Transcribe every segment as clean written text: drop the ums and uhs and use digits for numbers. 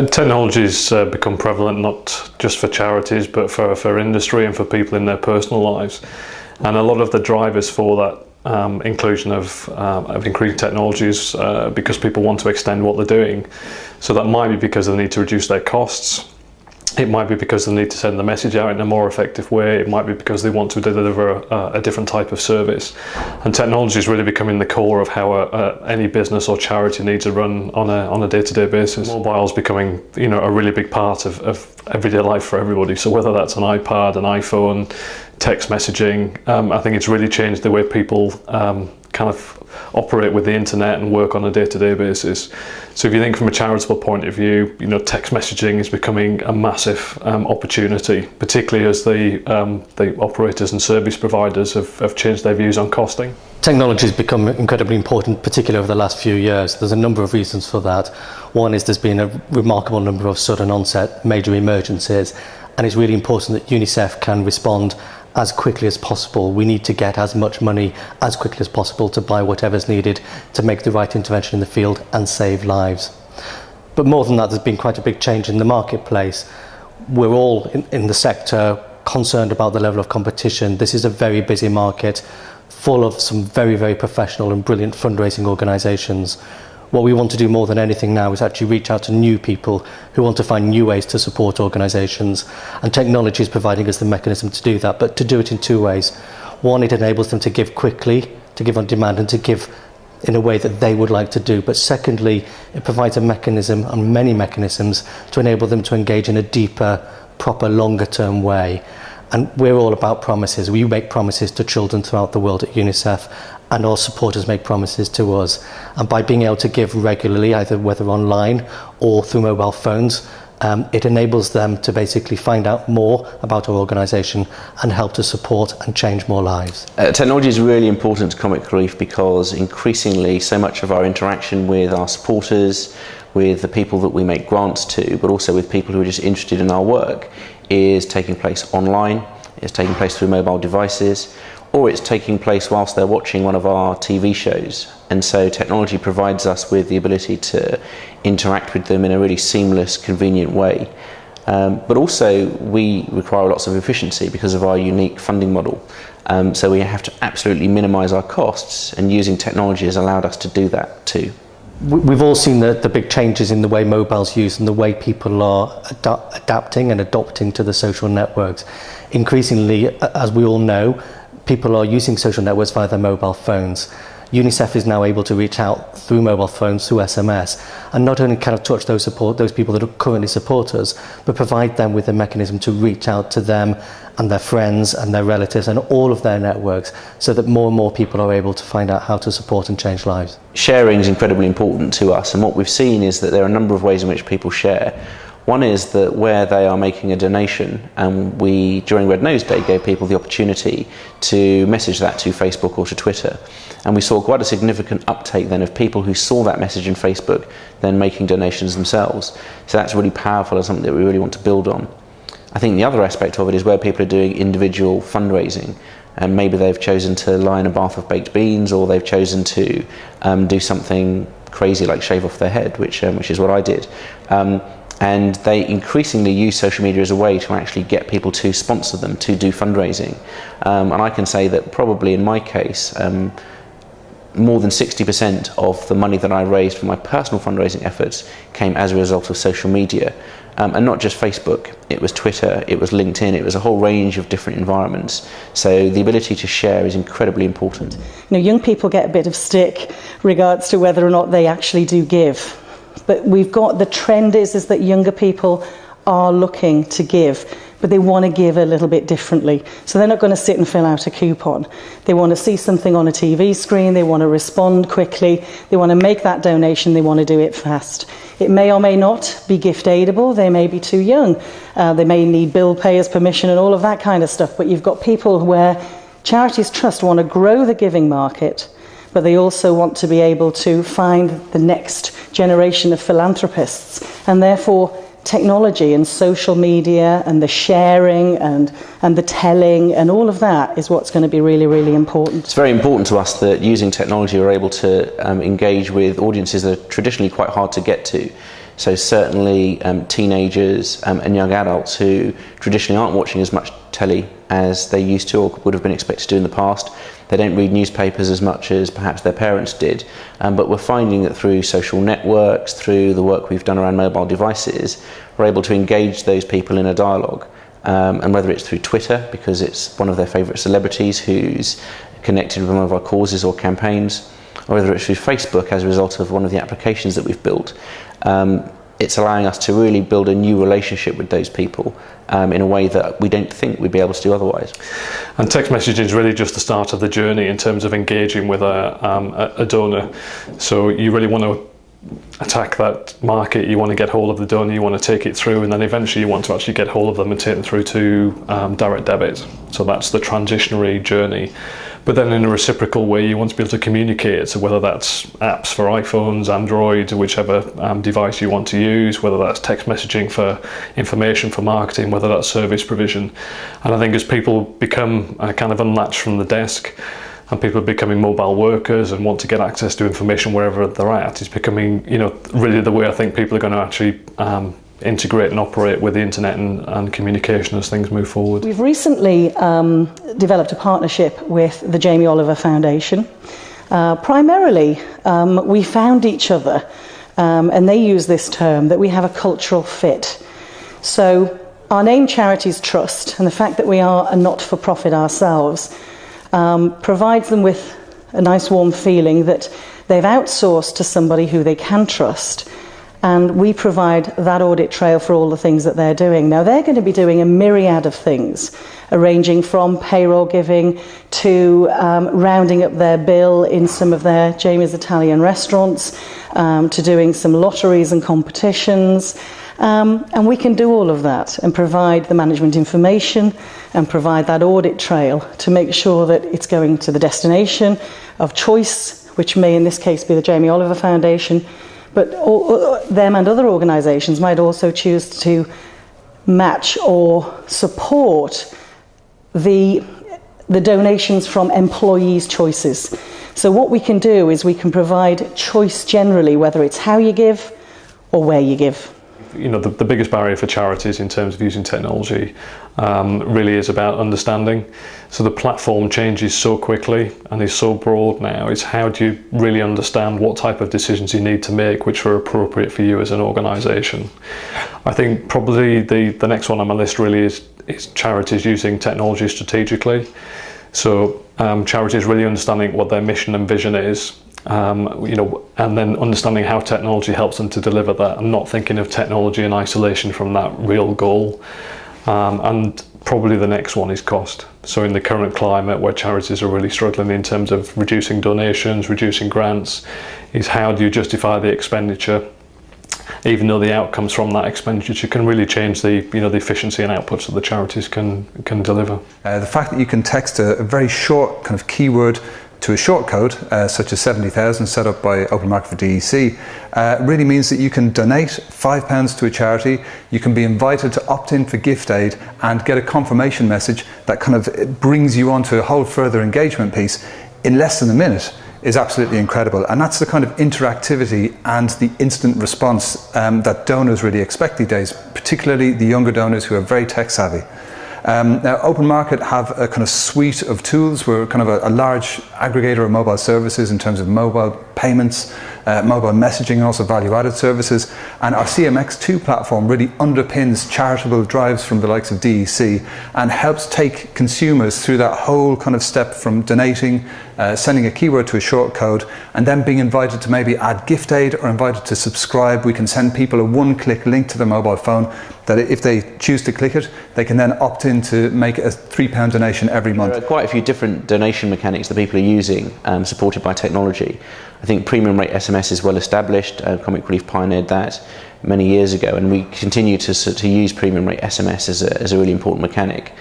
Technology's become prevalent not just for charities but for industry and for people in their personal lives, and a lot of the drivers for that inclusion of increased technologies because people want to extend what they're doing. So that might be because they need to reduce their costs. It might be because they need to send the message out in a more effective way. It might be because they want to deliver a different type of service. And technology is really becoming the core of how any business or charity needs to run on a day-to-day basis. Mobile's becoming, a really big part of everyday life for everybody. So whether that's an iPad, an iPhone, text messaging, I think it's really changed the way people kind of operate with the internet and work on a day-to-day basis. So if you think from a charitable point of view, text messaging is becoming a massive opportunity, particularly as the operators and service providers have changed their views on costing. Technology has become incredibly important, particularly over the last few years. There's a number of reasons for that. One is there's been a remarkable number of sudden onset major emergencies, and it's really important that UNICEF can respond as quickly as possible. We need to get as much money as quickly as possible to buy whatever's needed to make the right intervention in the field and save lives. But more than that, there's been quite a big change in the marketplace. We're all in the sector concerned about the level of competition. This is a very busy market full of some very, very professional and brilliant fundraising organisations. What we want to do more than anything now is actually reach out to new people who want to find new ways to support organisations, and technology is providing us the mechanism to do that, but to do it in two ways. One, it enables them to give quickly, to give on demand, and to give in a way that they would like to do. But secondly, it provides a mechanism, and many mechanisms, to enable them to engage in a deeper, proper, longer term way. And we're all about promises. We make promises to children throughout the world at UNICEF, and our supporters make promises to us. And by being able to give regularly, either whether online or through mobile phones, it enables them to basically find out more about our organisation and help to support and change more lives. Technology is really important to comic relief because increasingly so much of our interaction with our supporters, with the people that we make grants to, but also with people who are just interested in our work, is taking place online, it's taking place through mobile devices, or it's taking place whilst they're watching one of our TV shows. And so technology provides us with the ability to interact with them in a really seamless, convenient way. But also we require lots of efficiency because of our unique funding model. So we have to absolutely minimise our costs, and using technology has allowed us to do that too. We've all seen the big changes in the way mobile's used and the way people are adapting and adopting to the social networks. Increasingly, as we all know, people are using social networks via their mobile phones. UNICEF is now able to reach out through mobile phones, through SMS, and not only kind of touch those people that are currently supporters, but provide them with a mechanism to reach out to them and their friends and their relatives and all of their networks, so that more and more people are able to find out how to support and change lives. Sharing is incredibly important to us, and what we've seen is that there are a number of ways in which people share. One is that where they are making a donation, and we, during Red Nose Day, gave people the opportunity to message that to Facebook or to Twitter. And we saw quite a significant uptake then of people who saw that message in Facebook then making donations themselves. So that's really powerful and something that we really want to build on. I think the other aspect of it is where people are doing individual fundraising, and maybe they've chosen to lie in a bath of baked beans, or they've chosen to do something crazy like shave off their head, which is what I did. And they increasingly use social media as a way to actually get people to sponsor them, to do fundraising. And I can say that probably in my case, more than 60% of the money that I raised for my personal fundraising efforts came as a result of social media. And not just Facebook, it was Twitter, it was LinkedIn, it was a whole range of different environments. So the ability to share is incredibly important. Young people get a bit of stick regards to whether or not they actually do give. But we've got, the trend is that younger people are looking to give, but they want to give a little bit differently. So they're not going to sit and fill out a coupon. They want to see something on a TV screen, they want to respond quickly, they want to make that donation, they want to do it fast. It may or may not be gift aidable, they may be too young, they may need bill payers' permission and all of that kind of stuff, but you've got people where Charities Trust want to grow the giving market, but they also want to be able to find the next generation of philanthropists, and therefore technology and social media and the sharing and the telling and all of that is what's going to be really, really important. It's very important to us that using technology we're able to engage with audiences that are traditionally quite hard to get to. So certainly teenagers and young adults who traditionally aren't watching as much telly as they used to or would have been expected to do in the past. They don't read newspapers as much as perhaps their parents did, but we're finding that through social networks, through the work we've done around mobile devices, we're able to engage those people in a dialogue. And whether it's through Twitter, because it's one of their favourite celebrities who's connected with one of our causes or campaigns, or whether it's through Facebook as a result of one of the applications that we've built, it's allowing us to really build a new relationship with those people in a way that we don't think we'd be able to do otherwise. And text messaging is really just the start of the journey in terms of engaging with a donor. So you really want to attack that market, you want to get hold of the donor, you want to take it through, and then eventually you want to actually get hold of them and take them through to direct debit. So that's the transitionary journey. But then in a reciprocal way, you want to be able to communicate. So whether that's apps for iPhones, Android, whichever device you want to use, whether that's text messaging for information for marketing, whether that's service provision. And I think as people become kind of unlatched from the desk, and people are becoming mobile workers and want to get access to information wherever they're at, it's becoming, really the way I think people are going to actually integrate and operate with the internet and communication as things move forward. We've recently developed a partnership with the Jamie Oliver Foundation. Primarily, we found each other, and they use this term, that we have a cultural fit. So our name, Charities Trust, and the fact that we are a not-for-profit ourselves, provides them with a nice warm feeling that they've outsourced to somebody who they can trust, and we provide that audit trail for all the things that they're doing. Now they're going to be doing a myriad of things, ranging from payroll giving to rounding up their bill in some of their Jamie's Italian restaurants, to doing some lotteries and competitions. And we can do all of that and provide the management information and provide that audit trail to make sure that it's going to the destination of choice, which may in this case be the Jamie Oliver Foundation, but them and other organisations might also choose to match or support the donations from employees' choices. So what we can do is we can provide choice generally, whether it's how you give or where you give. The biggest barrier for charities in terms of using technology really is about understanding. So the platform changes so quickly and is so broad now. It's how do you really understand what type of decisions you need to make which are appropriate for you as an organisation. I think probably the next one on my list really is charities using technology strategically. So charities really understanding what their mission and vision is. And then understanding how technology helps them to deliver that, and not thinking of technology in isolation from that real goal. And probably the next one is cost. So in the current climate where charities are really struggling in terms of reducing donations, reducing grants, is how do you justify the expenditure, even though the outcomes from that expenditure can really change the efficiency and outputs that the charities can deliver. The fact that you can text a very short kind of keyword to a short code, such as 70,000 set up by OpenMarket for DEC, really means that you can donate £5 to a charity, you can be invited to opt in for gift aid and get a confirmation message that kind of brings you on to a whole further engagement piece in less than a minute. Is absolutely incredible, and that's the kind of interactivity and the instant response that donors really expect these days, particularly the younger donors who are very tech savvy. Now, OpenMarket have a kind of suite of tools. We're kind of a large aggregator of mobile services in terms of mobile payments, mobile messaging, and also value-added services. And our CMX2 platform really underpins charitable drives from the likes of DEC and helps take consumers through that whole kind of step from donating, sending a keyword to a short code, and then being invited to maybe add gift aid or invited to subscribe. We can send people a one-click link to their mobile phone that if they choose to click it, they can then opt in to make a £3 donation every month. There are quite a few different donation mechanics that people are using, supported by technology. I think premium rate SMS is well established. Comic Relief pioneered that many years ago, and we continue to use premium rate SMS as a really important mechanic.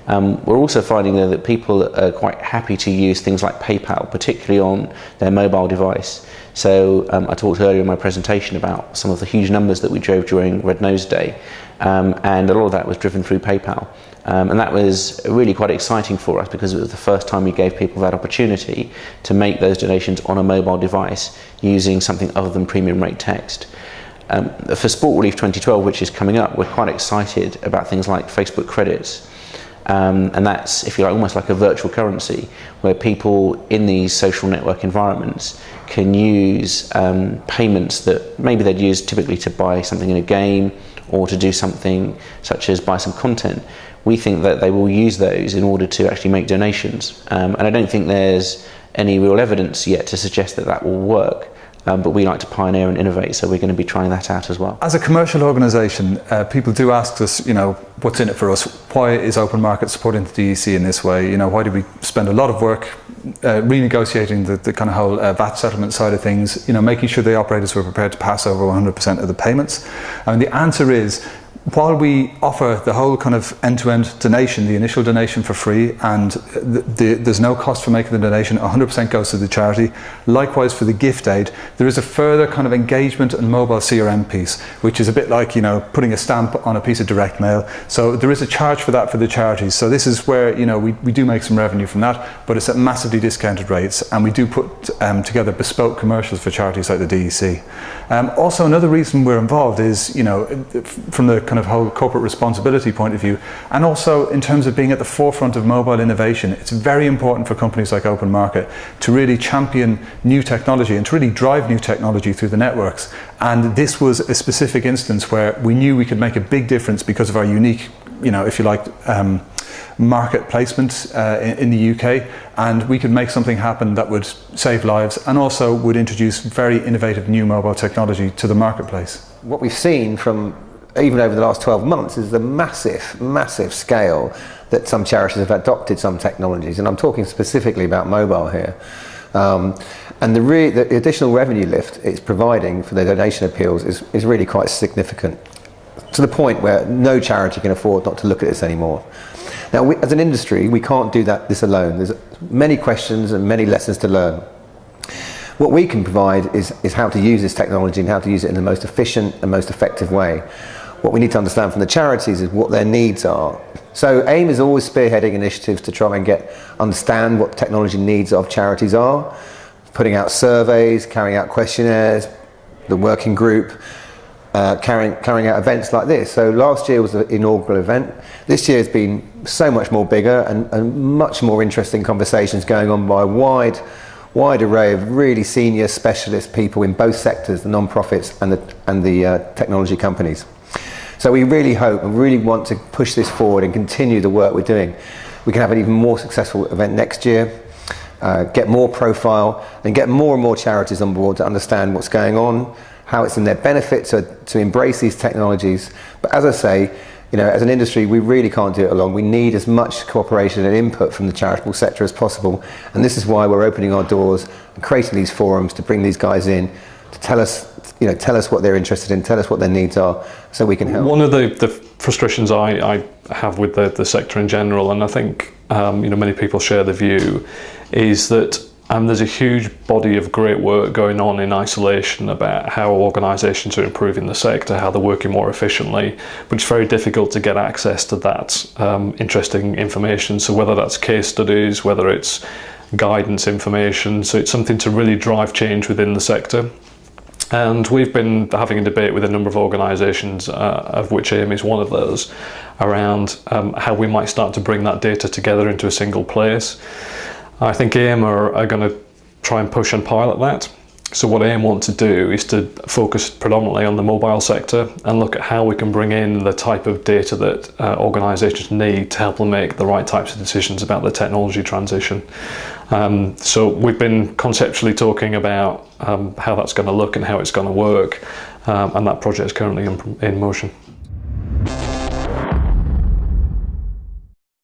We're also finding though that people are quite happy to use things like PayPal, particularly on their mobile device. So I talked earlier in my presentation about some of the huge numbers that we drove during Red Nose Day, and a lot of that was driven through PayPal. And that was really quite exciting for us because it was the first time we gave people that opportunity to make those donations on a mobile device using something other than premium rate text. For Sport Relief 2012, which is coming up, we're quite excited about things like Facebook credits. And that's, if you like, almost like a virtual currency where people in these social network environments can use payments that maybe they'd use typically to buy something in a game or to do something such as buy some content. We think that they will use those in order to actually make donations. And I don't think there's any real evidence yet to suggest that that will work. But we like to pioneer and innovate, so we're going to be trying that out as well. As a commercial organisation, people do ask us, what's in it for us? Why is OpenMarket supporting the DEC in this way? Why do we spend a lot of work renegotiating the kind of whole VAT settlement side of things? Making sure the operators were prepared to pass over 100% of the payments. And the answer is, while we offer the whole kind of end-to-end donation, the initial donation for free, and there's no cost for making the donation, 100% goes to the charity. Likewise for the gift aid, there is a further kind of engagement and mobile CRM piece, which is a bit like, putting a stamp on a piece of direct mail. So there is a charge for that for the charities. So this is where, we do make some revenue from that, but it's at massively discounted rates, and we do put together bespoke commercials for charities like the DEC. Also, another reason we're involved is, from the kind of whole corporate responsibility point of view, and also in terms of being at the forefront of mobile innovation. It's very important for companies like OpenMarket to really champion new technology and to really drive new technology through the networks. And this was a specific instance where we knew we could make a big difference because of our unique, if you like, market placement in the UK, and we could make something happen that would save lives and also would introduce very innovative new mobile technology to the marketplace. What we've seen from even over the last 12 months is the massive scale that some charities have adopted some technologies, and I'm talking specifically about mobile here. And the additional revenue lift it's providing for the donation appeals is really quite significant, to the point where no charity can afford not to look at this anymore. Now, as an industry, we can't do this alone. There's many questions and many lessons to learn. What we can provide is how to use this technology and how to use it in the most efficient and most effective way. What we need to understand from the charities is what their needs are. So AIME is always spearheading initiatives to try and understand what the technology needs of charities are, putting out surveys, carrying out questionnaires, the working group, carrying out events like this. So last year was the inaugural event. This year has been so much more bigger and much more interesting conversations going on by a wide array of really senior specialist people in both sectors, the non-profits and the technology companies. So we really hope and really want to push this forward and continue the work we're doing. We can have an even more successful event next year, get more profile, and get more and more charities on board to understand what's going on, how it's in their benefit to embrace these technologies. But as I say, as an industry, we really can't do it alone. We need as much cooperation and input from the charitable sector as possible. And this is why we're opening our doors and creating these forums to bring these guys in to tell us what they're interested in, tell us what their needs are, so we can help. One of the frustrations I have with the sector in general, and I think many people share the view, is that there's a huge body of great work going on in isolation about how organisations are improving the sector, how they're working more efficiently, but it's very difficult to get access to that interesting information. So whether that's case studies, whether it's guidance information, so it's something to really drive change within the sector. And we've been having a debate with a number of organisations, of which AIME is one of those, around how we might start to bring that data together into a single place. I think AIME are going to try and push and pilot that. So what AIME want to do is to focus predominantly on the mobile sector and look at how we can bring in the type of data that organisations need to help them make the right types of decisions about the technology transition. So we've been conceptually talking about how that's going to look and how it's going to work, and that project is currently in motion.